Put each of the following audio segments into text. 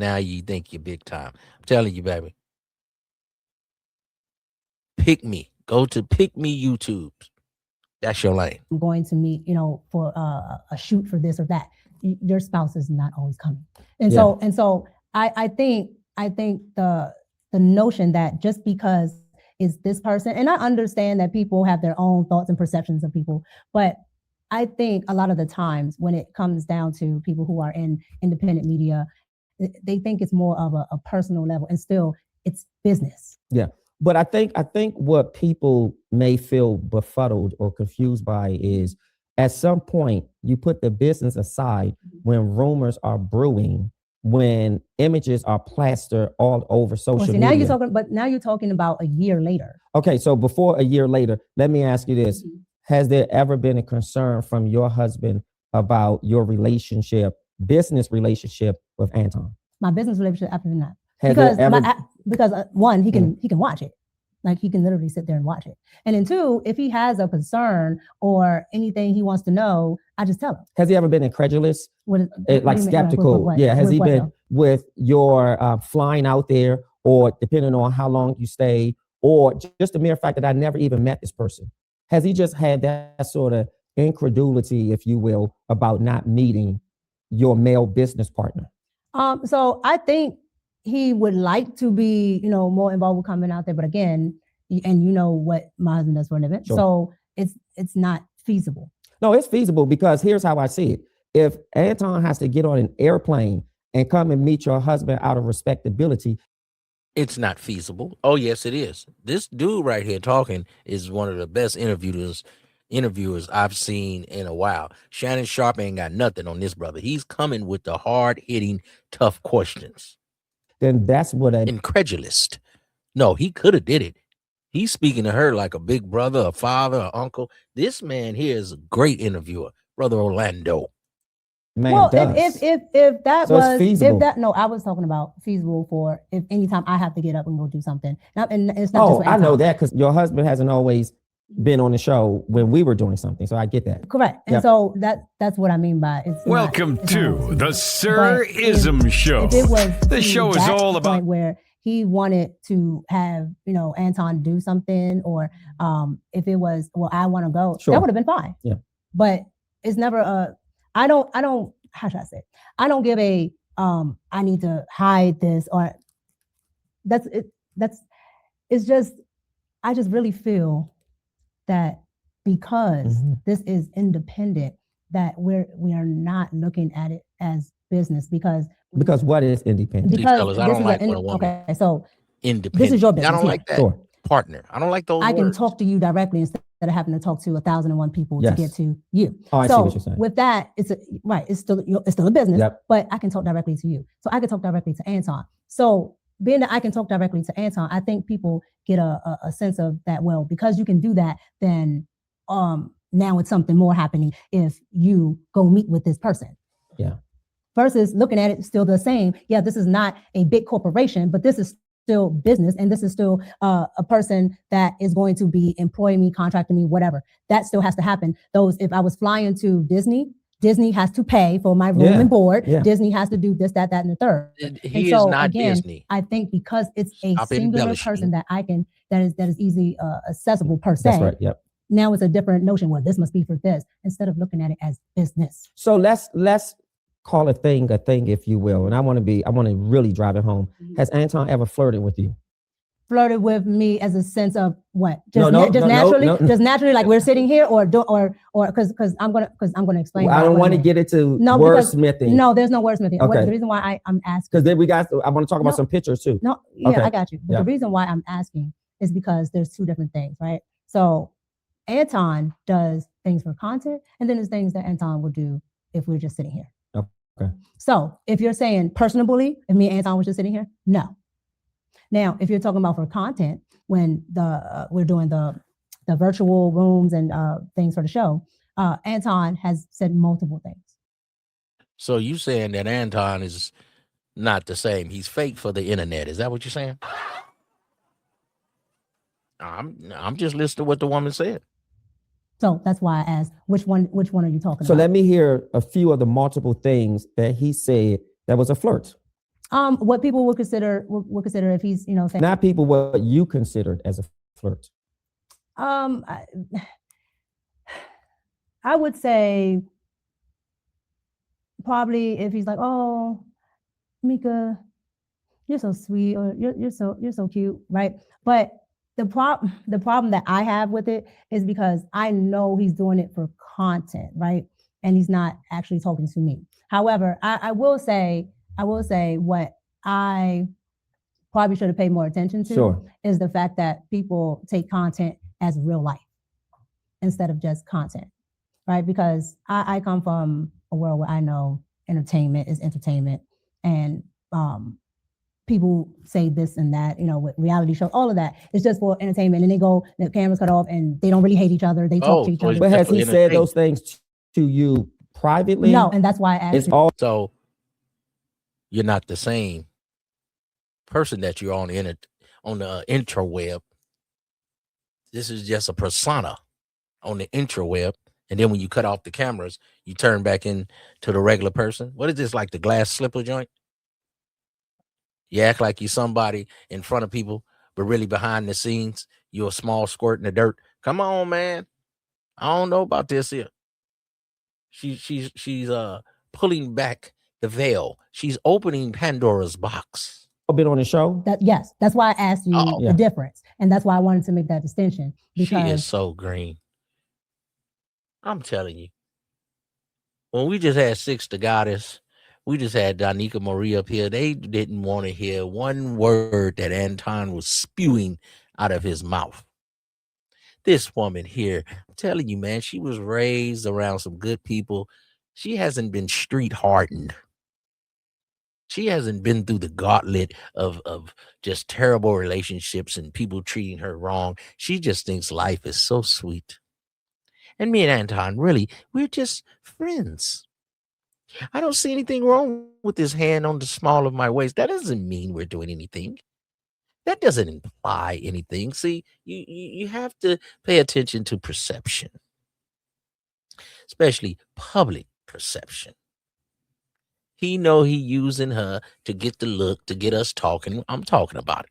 Now you think you're big time. I'm telling you, baby. Pick me. Go to Pick Me YouTube. That's your lane. I'm going to meet, for a shoot for this or that. Your spouse is not always coming. And so I think the notion that just because is this person, and I understand that people have their own thoughts and perceptions of people, but I think a lot of the times when it comes down to people who are in independent media, they think it's more of a personal level, and still it's business. Yeah. But I think what people may feel befuddled or confused by is at some point you put the business aside when rumors are brewing, when images are plastered all over social media. Now you're talking about a year later. Okay, so before a year later, let me ask you this. Mm-hmm. Has there ever been a concern from your husband about your business relationship with Anton? My business relationship, absolutely not. Because one, he can watch it. Like he can literally sit there and watch it. And then two, if he has a concern or anything he wants to know, I just tell him. Has he ever been incredulous? Skeptical? Has he been with your flying out there, or depending on how long you stay, or just the mere fact that I never even met this person? Has he just had that sort of incredulity, if you will, about not meeting your male business partner? So I think he would like to be, more involved with coming out there, but again, and you know what my husband does for a living, sure. So it's not feasible. No, it's feasible because here's how I see it. If Anton has to get on an airplane and come and meet your husband out of respectability, it's not feasible. Oh yes, it is. This dude right here talking is one of the best interviewers I've seen in a while. Shannon Sharp ain't got nothing on this brother. He's coming with the hard-hitting, tough questions. Then that's what incredulous. No, he could have did it. He's speaking to her like a big brother, a father, an uncle. This man here is a great interviewer, Brother Orlando. Man, well, if that so was feasible. I was talking about feasible for if anytime I have to get up and go do something. And it's not just I know that because your husband hasn't always been on the show when we were doing something, so I get that. Correct. And so that's what I mean by it's. Welcome to the Sir-ism Show. The show is all about where he wanted to have Anton do something, or if it was I want to go, sure. That would have been fine. Yeah. But it's never I don't how should I say? I don't give a I need to hide this, or it's just I just really feel that because this is independent, that we are not looking at it as business because what is independent? Because I don't like when a woman. Okay, so independent. This is your business. I don't like that. Sure. Partner. I don't like those. I can talk to you directly instead of having to talk to 1,001 people to get to you. Oh, I see what you're saying. With that, it's still a business, but I can talk directly to you. So I can talk directly to Anton. So being that I can talk directly to Anton, I think people get a sense of that. Well, because you can do that, then now it's something more happening if you go meet with this person. Yeah. Versus looking at it still the same. Yeah, this is not a big corporation, but this is still business, and this is still a person that is going to be employing me, contracting me, whatever. That still has to happen. If I was flying to Disney has to pay for my room and board. Yeah. Disney has to do this, that, and the third. He is not Disney. I think because it's a singular person that is easily accessible per se. That's right. Yep. Now it's a different notion. Well, this must be for this, instead of looking at it as business. So let's call a thing, if you will. And I want to really drive it home. Has Anton ever flirted with you? Flirted with me as a sense of what? Just naturally, like we're sitting here, or because I'm gonna explain. Well, I don't want to get into wordsmithing. No, there's no wordsmithing. Okay. The reason why I'm asking, because I want to talk about some pictures too. No, yeah, okay. I got you. But the reason why I'm asking is because there's two different things, right? So Anton does things for content, and then there's things that Anton would do if we're just sitting here. Okay. So if you're saying personally, if me and Anton was just sitting here, no. Now, if you're talking about for content, when we're doing the virtual rooms and things for the show, Anton has said multiple things. So you saying that Anton is not the same? He's fake for the internet. Is that what you're saying? I'm just listening to what the woman said. So that's why I asked, which one are you talking about? So let me hear a few of the multiple things that he said that was a flirt. What people would consider if he's, saying, not people what you considered as a flirt. I would say probably if he's like, oh, Micca, you're so sweet, or you're so cute, right? But the problem that I have with it is because I know he's doing it for content, right? And he's not actually talking to me. However, I will say what I probably should have paid more attention to is the fact that people take content as real life instead of just content, right? Because I come from a world where I know entertainment is entertainment, and people say this and that, with reality shows, all of that is just for entertainment, and they go, the cameras cut off, and they don't really hate each other. They talk to each other. But has he said those things to you privately? No, and that's why I asked. So you're not the same person that you're on the interweb. This is just a persona on the interweb, and then when you cut off the cameras, you turn back into the regular person. What is this, like the glass slipper joint? You act like you're somebody in front of people, but really behind the scenes, you're a small squirt in the dirt. Come on, man. I don't know about this here. She's pulling back the veil. She's opening Pandora's box. A bit on the show. Yes, that's why I asked you the difference, and that's why I wanted to make that distinction. Because she is so green. I'm telling you. When we just had Six the Goddess, we just had Danica Marie up here. They didn't want to hear one word that Anton was spewing out of his mouth. This woman here, I'm telling you, man, she was raised around some good people. She hasn't been street hardened. She hasn't been through the gauntlet of just terrible relationships and people treating her wrong. She just thinks life is so sweet. And me and Anton, really, we're just friends. I don't see anything wrong with his hand on the small of my waist. That doesn't mean we're doing anything. That doesn't imply anything. See, you have to pay attention to perception, especially public perception. He know he using her to get the look, to get us talking. I'm talking about it.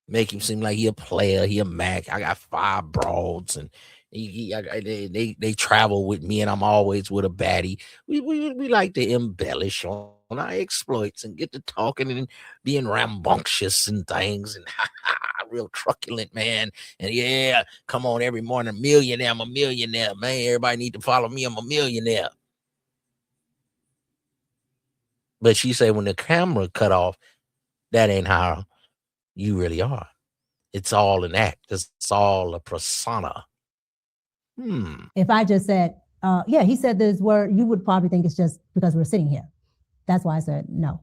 Make him seem like he a player, he a Mac. I got 5 broads, and they travel with me, and I'm always with a baddie. We like to embellish on our exploits and get to talking and being rambunctious and things, and real truculent, man. And yeah, come on every morning, millionaire, I'm a millionaire, man. Everybody need to follow me, I'm a millionaire. But she said when the camera cut off, that ain't how you really are. It's all an act. It's all a persona. If I just said, he said this word, you would probably think it's just because we're sitting here. That's why I said no.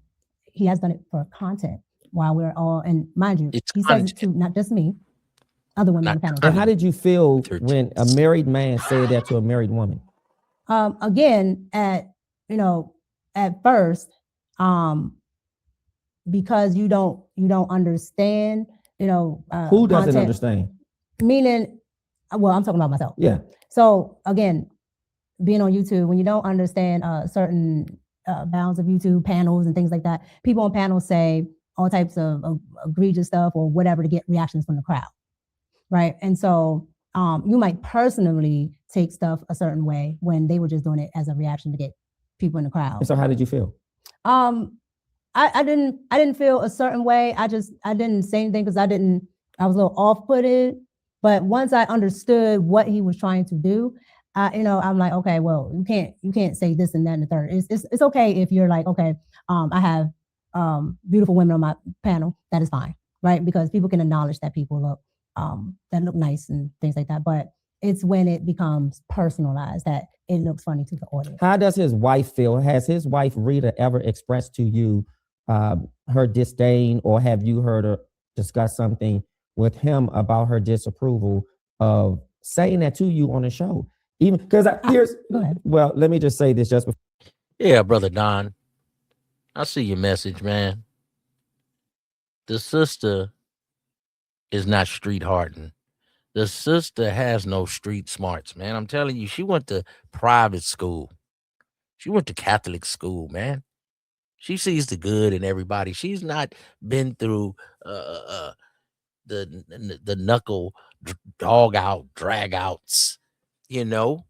He has done it for content while we're all, and mind you, he says it to not just me, other women on the panel. And how did you feel when a married man said that to a married woman? Again, at first, because you don't understand, who doesn't understand? Meaning, well, I'm talking about myself. Yeah. So again, being on YouTube, when you don't understand certain bounds of YouTube panels and things like that, people on panels say all types of egregious stuff or whatever to get reactions from the crowd, right? And so you might personally take stuff a certain way when they were just doing it as a reaction to get people in the crowd. And so how did you feel? I didn't feel a certain way. I didn't say anything because I was a little off-putted. But once I understood what he was trying to do, I'm like, okay, well, you can't say this and that and the third. It's okay if you're like, okay, I have beautiful women on my panel. That is fine, right? Because people can acknowledge that people look nice and things like that. But it's when it becomes personalized that it looks funny to the audience. How does his wife feel? Has his wife Rita ever expressed to you her disdain, or have you heard her discuss something with him about her disapproval of saying that to you on the show? Even because well, let me just say this just before. Yeah, brother Don, I see your message, man. The sister is not street hardened. The sister has no street smarts, man. I'm telling you, she went to private school. She went to Catholic school, man. She sees the good in everybody. She's not been through the knuckle dog out drag outs, you know.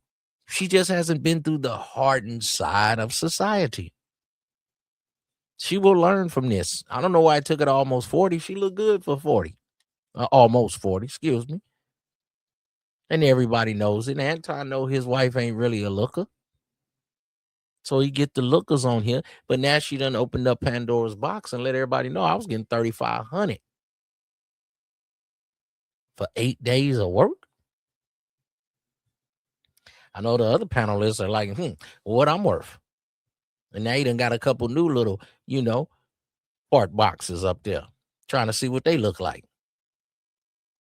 She just hasn't been through the hardened side of society. She will learn from this. I don't know why it took her to almost 40. She looked good for 40. Almost 40, excuse me. And everybody knows it. Anton know his wife ain't really a looker. So he get the lookers on here. But now she done opened up Pandora's box and let everybody know I was getting $3,500 for 8 days of work. I know the other panelists are like, what I'm worth. And now you done got a couple new little, fart boxes up there trying to see what they look like.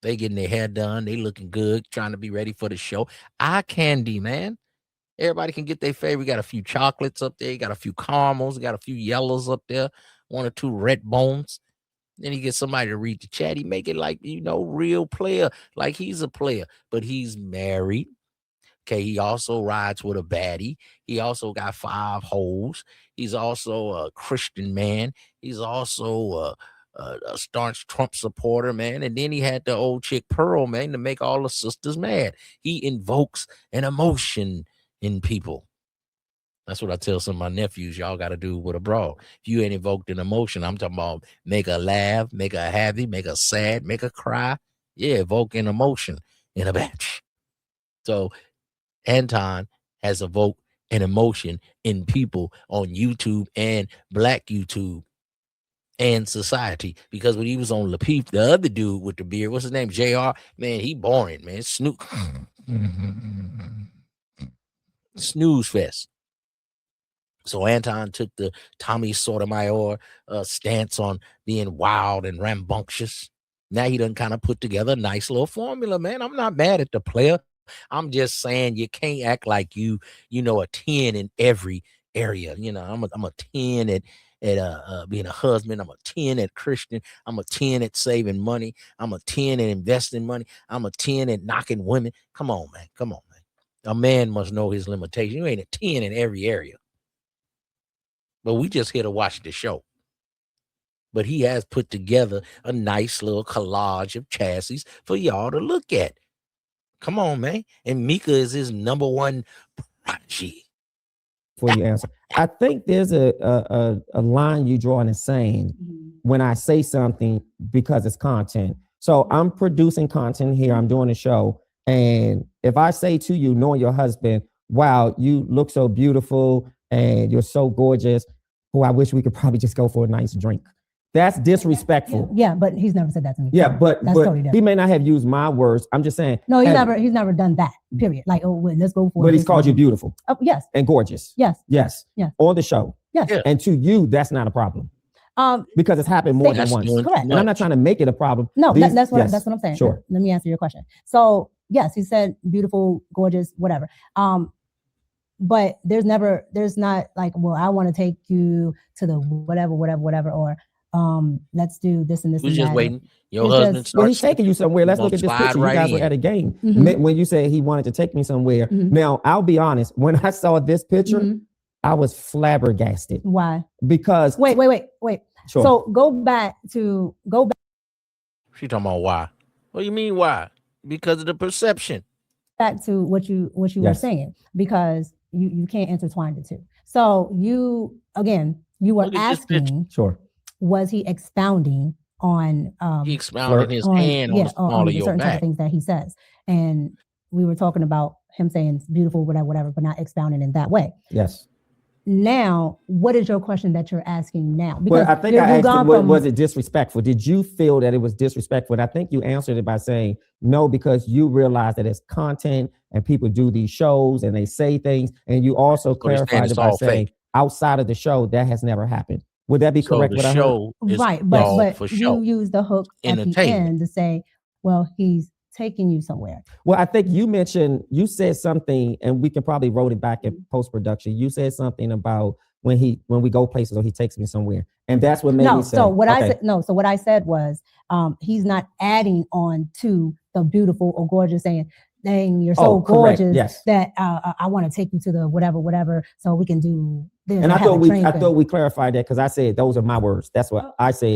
They getting their hair done. They looking good, trying to be ready for the show. Eye candy, man. Everybody can get their favorite. We got a few chocolates up there. You got a few caramels. Got a few yellows up there. 1 or 2 red bones. Then you get somebody to read the chat. He make it like, real player. Like he's a player. But he's married. Okay, he also rides with a baddie. He also got 5 hoes. He's also a Christian man. He's also a staunch Trump supporter, man. And then he had the old chick Pearl, man, to make all the sisters mad. He invokes an emotion in people. That's what I tell some of my nephews. Y'all got to do with a broad. If you ain't invoked an emotion, I'm talking about make her laugh, make her happy, make her sad, make her cry. Yeah, evoke an emotion in a batch. So Anton has evoked an emotion in people on YouTube and Black YouTube and society. Because when he was on Lapeef, the other dude with the beard, what's his name? JR, man, he boring, man. Snooze fest. So Anton took the Tommy Sotomayor stance on being wild and rambunctious. Now he done kind of put together a nice little formula, man. I'm not mad at the player. I'm just saying you can't act like a 10 in every area. I'm a 10 at being a husband. I'm a 10 at Christian. I'm a 10 at saving money. I'm a 10 at investing money. I'm a 10 at knocking women. Come on, man. A man must know his limitation. You ain't a 10 in every area. But we just here to watch the show. But he has put together a nice little collage of chassis for y'all to look at. Come on, man. And Micca is his number one prodigy. Before you answer, I think there's a line you draw in saying when I say something because it's content. So I'm producing content here. I'm doing a show. And if I say to you, knowing your husband, wow, you look so beautiful and you're so gorgeous, I wish we could probably just go for a nice drink. That's disrespectful. Yeah, but he's never said that to me. Yeah, but totally he may not have used my words. I'm just saying. No, he's never done that. Period. Like, let's go for it. But he's called you beautiful. Oh, yes. And gorgeous. Yes. Yes. Yes. On the show. Yes. Yeah. And to you, that's not a problem. Because it's happened more than once. Correct. And I'm not trying to make it a problem. No, that's what I'm saying. Sure. Let me answer your question. So yes, he said beautiful, gorgeous, whatever. But there's not like, well, I want to take you to the whatever, or let's do this and this. We're just waiting. Your It's husband just- Well, starts. he's taking you somewhere. Let's look at this picture. Right you guys were in. at a game. Mhm. When you said he wanted to take me somewhere. Mhm. Now, I'll be honest. When I saw this picture, Mhm. I was flabbergasted Why? because Wait. Sure. So go back. She talking about why? What do you mean why? Because of the perception. Back to what you were Yes. saying, because you can't intertwine the two. So you were Look at this picture. asking, Sure. was he expounding on He expounded his hand on the small on of your certain type of back. things that he says, and we were talking about him saying it's beautiful, whatever, but not expounding in that way. Yes. Now, what is your question that you're asking now? Well, I think you've I asked gone you, from- was it disrespectful? Did you feel that it was disrespectful? And I think you answered it by saying no, because you realize that it's content and people do these shows and they say things. And you also So they're saying clarified it's it by all saying fake. outside of the show, that has never happened. Would that be So correct? the What I heard? show is right, all but for you show. use the hook at the Entertainment. end to say, well, he's taking you somewhere. Well, I think you said something, and we can probably roll it back in post-production. You said something about when we go places or he takes me somewhere. And that's what made me say. So what okay. I said was he's not adding on to the beautiful or gorgeous, saying, dang, you're so Oh, correct. gorgeous Yes. that I want to take you to the whatever, so we can do this. And or I have a thought train I thing. thought we clarified that because I said those are my words. That's what I said.